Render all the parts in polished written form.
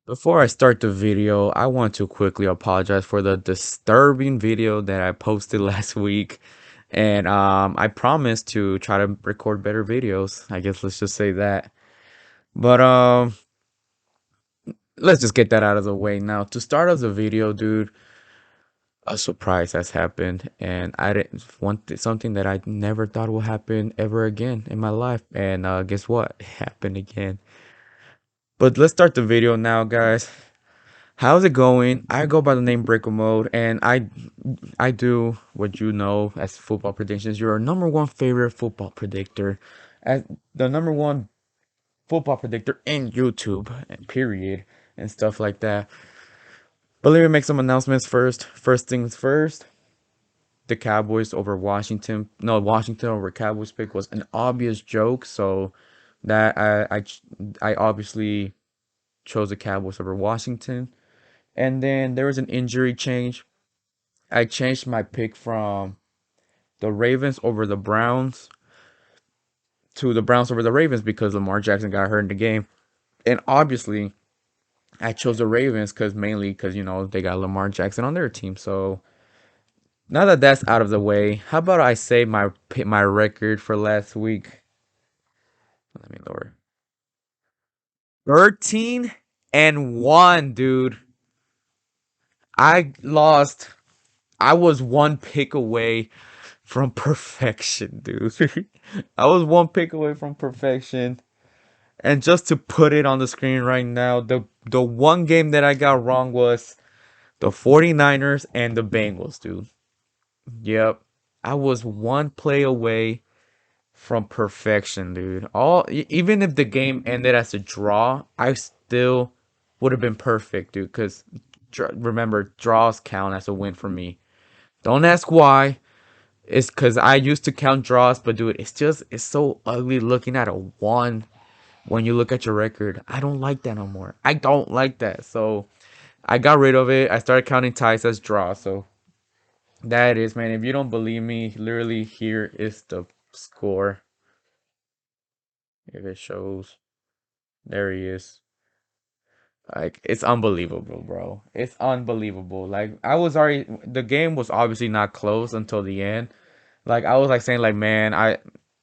Before I start the video, I want to quickly apologize for the disturbing video that I posted last week. And I promised to try to record better videos. I guess let's just say that. But let's just get that out of the way now. To start off the video, dude, a surprise has happened, and I didn't want something that I never thought would happen ever again in my life. And guess what? It happened again. But let's start the video now, guys. How's it going? I go by the name BrickOMode, and I do what you know as football predictions. You're our number one favorite football predictor, as the number one football predictor in YouTube, and period, and stuff like that. But let me make some announcements first. First things first, the Cowboys over Washington. No, Washington over Cowboys pick was an obvious joke, so that I obviously chose the Cowboys over Washington. And then there was an injury change. I changed my pick from the Ravens over the Browns to the Browns over the Ravens because Lamar Jackson got hurt in the game. And obviously, I chose the Ravens mainly because they got Lamar Jackson on their team. So now that that's out of the way, how about I say my record for last week? Let me lower. 13-1, dude. I lost. I was one pick away from perfection, dude. I was one pick away from perfection. And just to put it on the screen right now, the one game that I got wrong was the 49ers and the Bengals, dude. Yep. I was one play away from perfection, dude. Even if the game ended as a draw, I still would have been perfect, dude, cuz remember, draws count as a win for me. Don't ask why. It's because I used to count draws, but dude, it's so ugly looking at a one when you look at your record. I don't like that no more. I don't like that. So I got rid of it. I started counting ties as draws. So that is, man. If you don't believe me, literally here is the score. If it shows, there he is. Like, it's unbelievable, bro. It's unbelievable. Like, the game was obviously not close until the end. Like, I was like saying, like, man,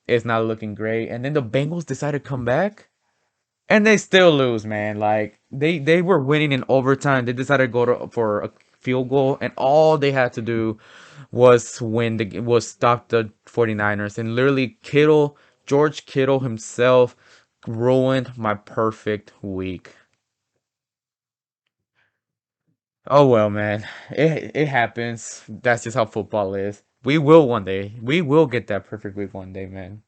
it's not looking great. And then the Bengals decided to come back, and they still lose, man. Like, they were winning in overtime. They decided to for a field goal, and all they had to do was stop the 49ers. And literally, George Kittle himself ruined my perfect week. Oh well, man. It happens. That's just how football is. We will one day. We will get that perfect week one day, man.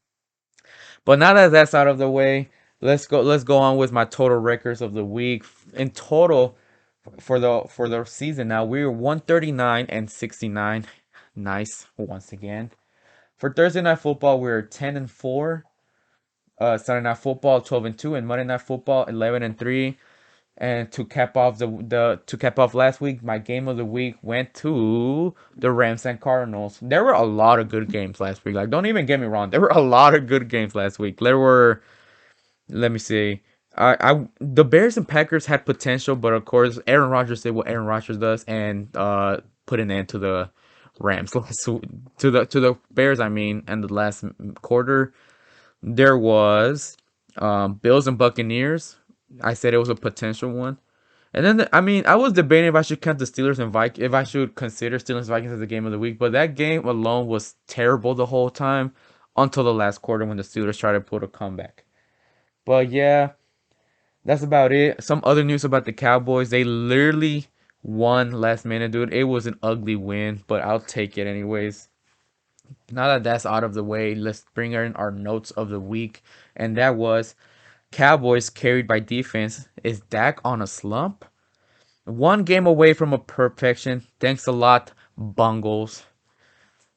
But now that that's out of the way, let's go on with my total records of the week. In total for the season now, we're 139 and 69. Nice once again. For Thursday night football, we're 10 and 4. Saturday night football 12 and 2, and Monday night football 11 and 3. And to cap off to cap off last week, my game of the week went to the Rams and Cardinals. There were a lot of good games last week. Like, don't even get me wrong, there were a lot of good games last week. There were, let me see, the Bears and Packers had potential, but of course Aaron Rodgers did what Aaron Rodgers does and put an end to the Rams to the Bears. I mean, and the last quarter there was Bills and Buccaneers. I said it was a potential one. And then, I mean, I was debating if I should count the Steelers and Vikings, if I should consider Steelers Vikings as a game of the week. But that game alone was terrible the whole time until the last quarter when the Steelers tried to put a comeback. But yeah, that's about it. Some other news about the Cowboys. They literally won last minute, dude. It was an ugly win, but I'll take it anyways. Now that that's out of the way, let's bring in our notes of the week. And that was Cowboys carried by defense. Is Dak on a slump? One game away from a perfection. Thanks a lot, Bungles.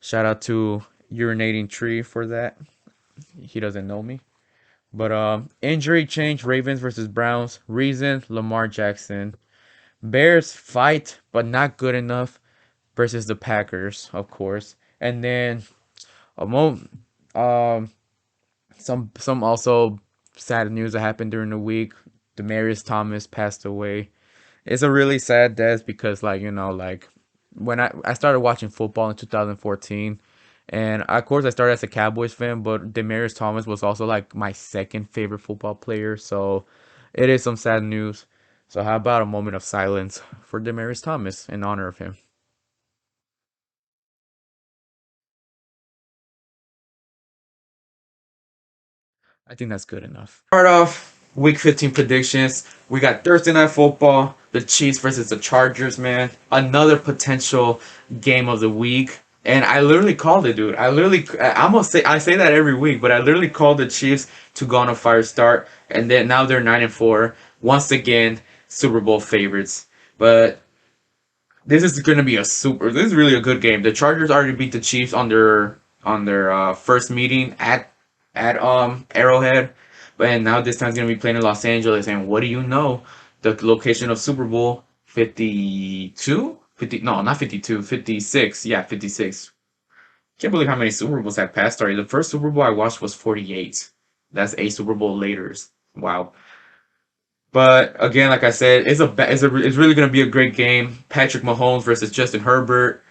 Shout out to Urinating Tree for that. He doesn't know me. But injury change, Ravens versus Browns. Reason, Lamar Jackson. Bears fight, but not good enough versus the Packers, of course. And then um some also sad news that happened during the week. Demarius Thomas passed away. It's a really sad death because, like, like when I started watching football in 2014, and of course I started as a Cowboys fan, but Demarius Thomas was also like my second favorite football player. So it is some sad news. So how about a moment of silence for Demarius Thomas in honor of him? I think that's good enough. Start off week 15 predictions. We got Thursday night football, the Chiefs versus the Chargers, man. Another potential game of the week. And I literally called it, dude. I'm gonna say I say that every week, but I literally called the Chiefs to go on a fire start, and then now they're 9-4. Once again, Super Bowl favorites. But this is gonna be a super. This is really a good game. The Chargers already beat the Chiefs on their first meeting at Arrowhead, but now this time's gonna be playing in Los Angeles. And what do you know? The location of Super Bowl 52, 50. No, not 52, 56. Yeah, 56. Can't believe how many Super Bowls have passed already. The first Super Bowl I watched was 48. That's a Super Bowl later. Wow. But again, like I said, it's really gonna be a great game. Patrick Mahomes versus Justin Herbert.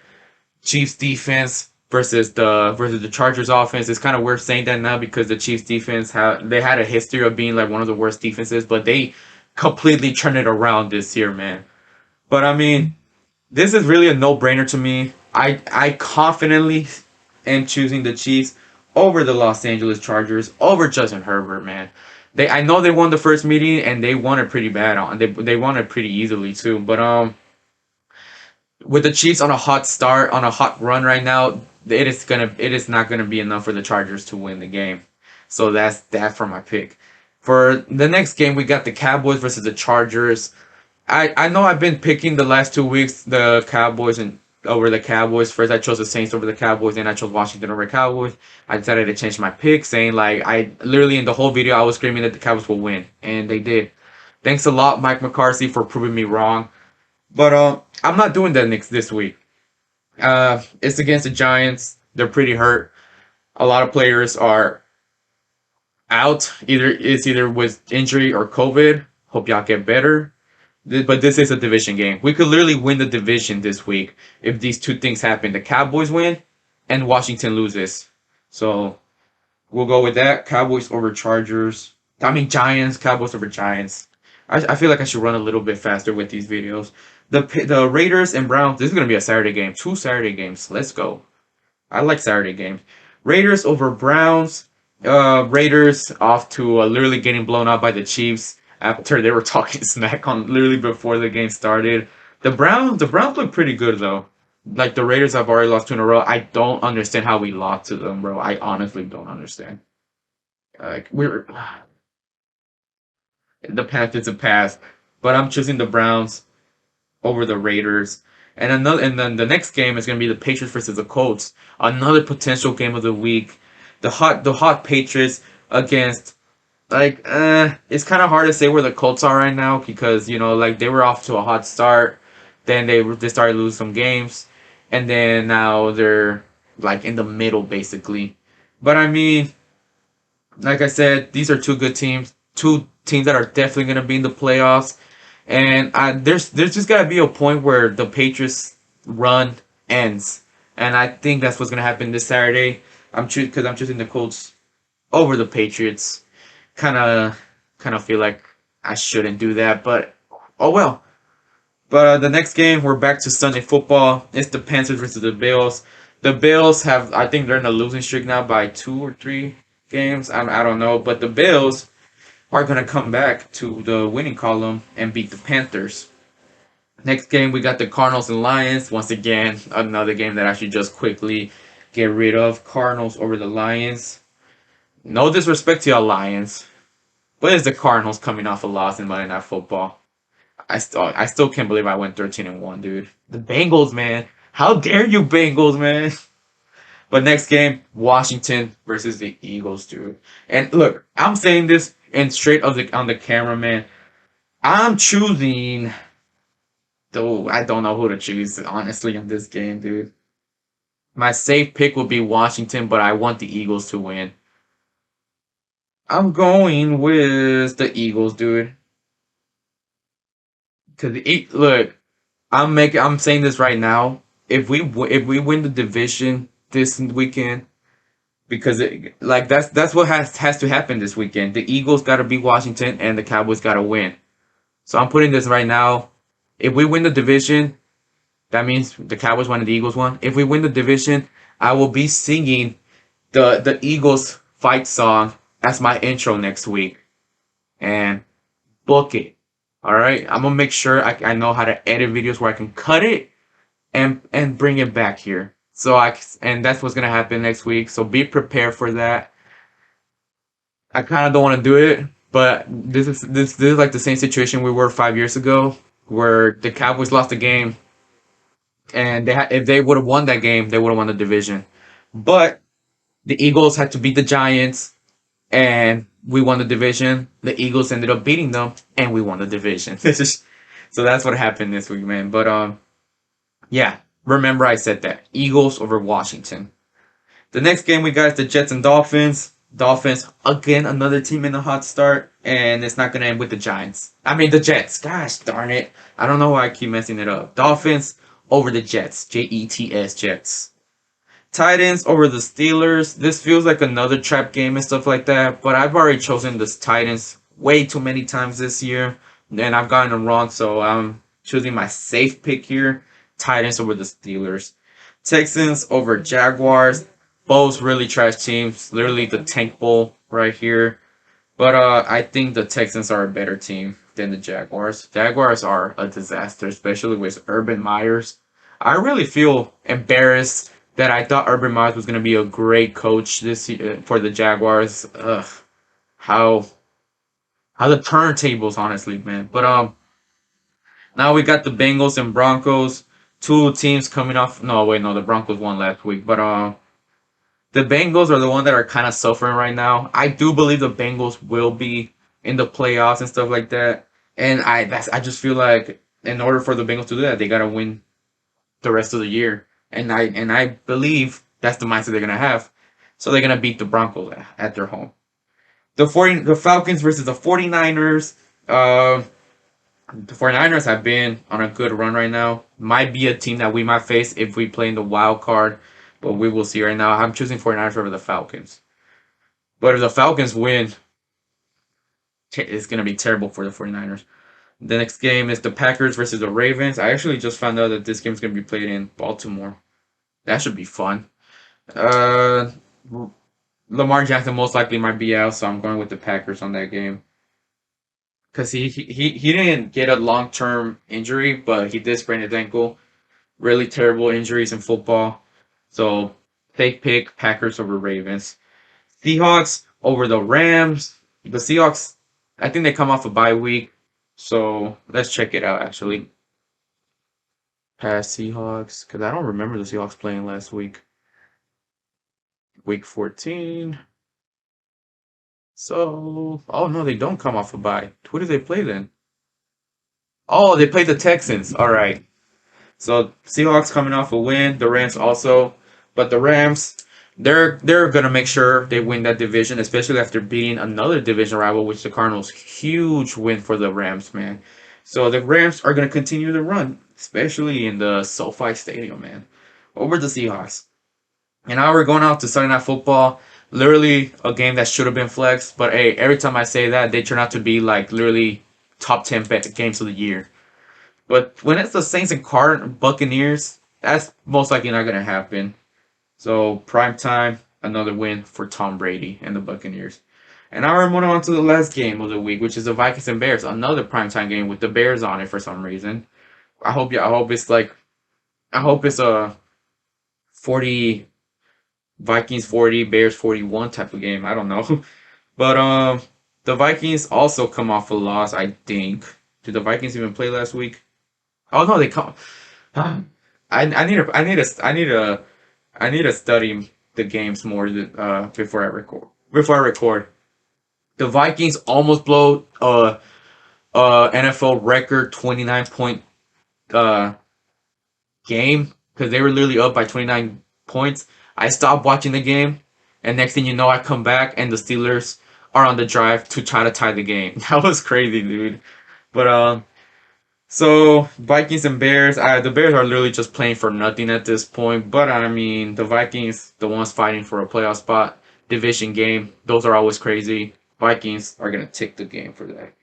Chiefs defense versus the Chargers offense. It's kind of weird saying that now because the Chiefs defense had a history of being like one of the worst defenses, but they completely turned it around this year, man. But I mean, this is really a no-brainer to me. I confidently am choosing the Chiefs over the Los Angeles Chargers over Justin Herbert, man. I know they won the first meeting and they won it pretty bad on they won it pretty easily too. But with the Chiefs on a hot start, on a hot run right now, it is not gonna be enough for the Chargers to win the game. So that's that for my pick. For the next game, we got the Cowboys versus the Chargers. I know I've been picking the last 2 weeks the Cowboys and over the Cowboys. First, I chose the Saints over the Cowboys, then I chose Washington over the Cowboys. I decided to change my pick, saying like I literally in the whole video I was screaming that the Cowboys will win, and they did. Thanks a lot, Mike McCarthy, for proving me wrong. But I'm not doing that next this week. It's against the Giants. They're pretty hurt. A lot of players are out. Either with injury or COVID. Hope y'all get better. But this is a division game. We could literally win the division this week if these two things happen. The Cowboys win and Washington loses. So we'll go with that. Cowboys over Chargers. I mean Giants. Cowboys over Giants. I feel like I should run a little bit faster with these videos. The Raiders and Browns. This is gonna be a Saturday game. 2 Saturday games. Let's go. I like Saturday games. Raiders over Browns. Raiders off to literally getting blown out by the Chiefs after they were talking smack on literally before the game started. The Browns look pretty good though. Like the Raiders have already lost 2 in a row. I don't understand how we lost to them, bro. I honestly don't understand. Like we're the Panthers have passed, but I'm choosing the Browns over the Raiders. And then the next game is gonna be the Patriots versus the Colts. Another potential game of the week. The hot Patriots against it's kind of hard to say where the Colts are right now because like they were off to a hot start, then they started losing some games, and then now they're like in the middle basically. But I mean, like I said, these are two good teams, two teams that are definitely gonna be in the playoffs. And there's just gotta be a point where the Patriots run ends, and I think that's what's gonna happen this Saturday. I'm choosing the Colts over the Patriots. Kind of feel like I shouldn't do that, but oh well. But the next game, we're back to Sunday football. It's the Panthers versus the Bills. The Bills I think they're in a losing streak now by 2 or 3 games. I don't know, but the Bills are going to come back to the winning column and beat the Panthers. Next game, we got the Cardinals and Lions. Once again, another game that I should just quickly get rid of. Cardinals over the Lions. No disrespect to your Lions, but it's the Cardinals coming off a loss in Monday Night Football. I still can't believe I went 13-1, dude. The Bengals, man. How dare you, Bengals, man? But next game, Washington versus the Eagles, dude. And look, I'm saying this and straight on the camera, man. I'm choosing. Though I don't know who to choose, honestly, in this game, dude. My safe pick would be Washington, but I want the Eagles to win. I'm going with the Eagles, dude. Cause look, I'm saying this right now. If we win the division this weekend, because that's what has to happen this weekend. The Eagles got to beat Washington, and the Cowboys got to win. So I'm putting this right now. If we win the division, that means the Cowboys won and the Eagles won. If we win the division, I will be singing the Eagles fight song as my intro next week, and book it. All right, I'm gonna make sure I know how to edit videos where I can cut it and bring it back here. And that's what's gonna happen next week. So be prepared for that. I kind of don't want to do it, but this is like the same situation we were 5 years ago, where the Cowboys lost the game, and if they would have won that game, they would have won the division. But the Eagles had to beat the Giants, and we won the division. The Eagles ended up beating them, and we won the division. So that's what happened this week, man. But yeah, remember I said that Eagles over Washington. The next game we got is the Jets and Dolphins. Dolphins, again, another team in the hot start, and it's not going to end with the Giants. I mean, the Jets. Gosh darn it. I don't know why I keep messing it up. Dolphins over the Jets. Jets, Jets. Titans over the Steelers. This feels like another trap game and stuff like that, but I've already chosen the Titans way too many times this year, and I've gotten them wrong, so I'm choosing my safe pick here. Titans over the Steelers. Texans over Jaguars. Both really trash teams. Literally the tank bowl right here. But I think the Texans are a better team than the Jaguars. Jaguars are a disaster, especially with Urban Myers. I really feel embarrassed that I thought Urban Myers was going to be a great coach this year for the Jaguars. Ugh, how how the turntables, honestly, man. But now we got the Bengals and Broncos. Two teams coming off. No, wait, no, the Broncos won last week. But the Bengals are the one that are kind of suffering right now. I do believe the Bengals will be in the playoffs and stuff like that. And I just feel like in order for the Bengals to do that, they gotta win the rest of the year. And I believe that's the mindset they're gonna have. So they're gonna beat the Broncos at their home. The Falcons versus the 49ers. The 49ers have been on a good run right now. Might be a team that we might face if we play in the wild card, but we will see right now. I'm choosing 49ers over the Falcons. But if the Falcons win, it's going to be terrible for the 49ers. The next game is the Packers versus the Ravens. I actually just found out that this game is going to be played in Baltimore. That should be fun. Uh, Lamar Jackson most likely might be out, so I'm going with the Packers on that game. Because he didn't get a long term injury, but he did sprain his ankle. Really terrible injuries in football. So take pick Packers over Ravens. Seahawks over the Rams. The Seahawks, I think they come off a bye week. So let's check it out actually. Past Seahawks. Because I don't remember the Seahawks playing last week. Week 14. So, oh no, they don't come off a bye. Who do they play then? Oh, they play the Texans. All right. So Seahawks coming off a win, the Rams also, but the Rams they're gonna make sure they win that division, especially after beating another division rival, which the Cardinals. Huge win for the Rams, man. So the Rams are gonna continue the run, especially in the SoFi Stadium, man. Over the Seahawks. And now we're going out to Sunday Night Football. Literally a game that should have been flexed, but hey, every time I say that, they turn out to be like literally top 10 games of the year. But when it's the Saints and Buccaneers, that's most likely not going to happen. So, prime time, another win for Tom Brady and the Buccaneers. And now we're moving on to the last game of the week, which is the Vikings and Bears. Another primetime game with the Bears on it for some reason. I hope it's like, I hope it's a 40, Vikings 40, Bears 41 type of game. I don't know. But, the Vikings also come off a loss, I think. Did the Vikings even play last week? Oh no, they come. I need to study the games more before I record. Before I record, the Vikings almost blow NFL record 29 point uh game because they were literally up by 29 points. I stopped watching the game, and next thing you know, I come back and the Steelers are on the drive to try to tie the game. That was crazy, dude. But So Vikings and Bears. The Bears are literally just playing for nothing at this point. But I mean, the Vikings, the ones fighting for a playoff spot, division game. Those are always crazy. Vikings are gonna take the game for that.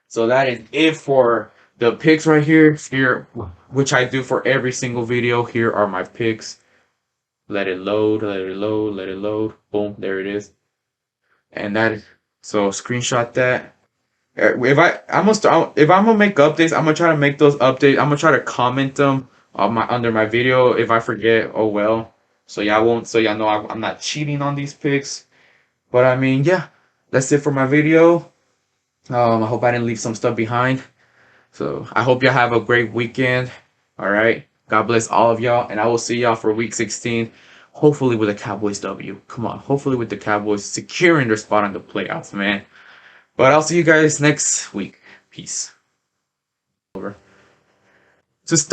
So that is it for the picks right here. Here, which I do for every single video. Here are my picks. Let it load. Let it load. Let it load. Boom. There it is. And that is so screenshot that. If if I'm gonna make updates, I'm gonna try to make those updates. I'm gonna try to comment them on my under my video. If I forget, oh well. So y'all won't. So y'all know I'm not cheating on these picks. But I mean, yeah, that's it for my video. I hope I didn't leave some stuff behind. So I hope y'all have a great weekend. All right. God bless all of y'all, and I will see y'all for week 16. Hopefully with the Cowboys W. Come on. Hopefully with the Cowboys securing their spot on the playoffs, man. But I'll see you guys next week. Peace. Over. To start.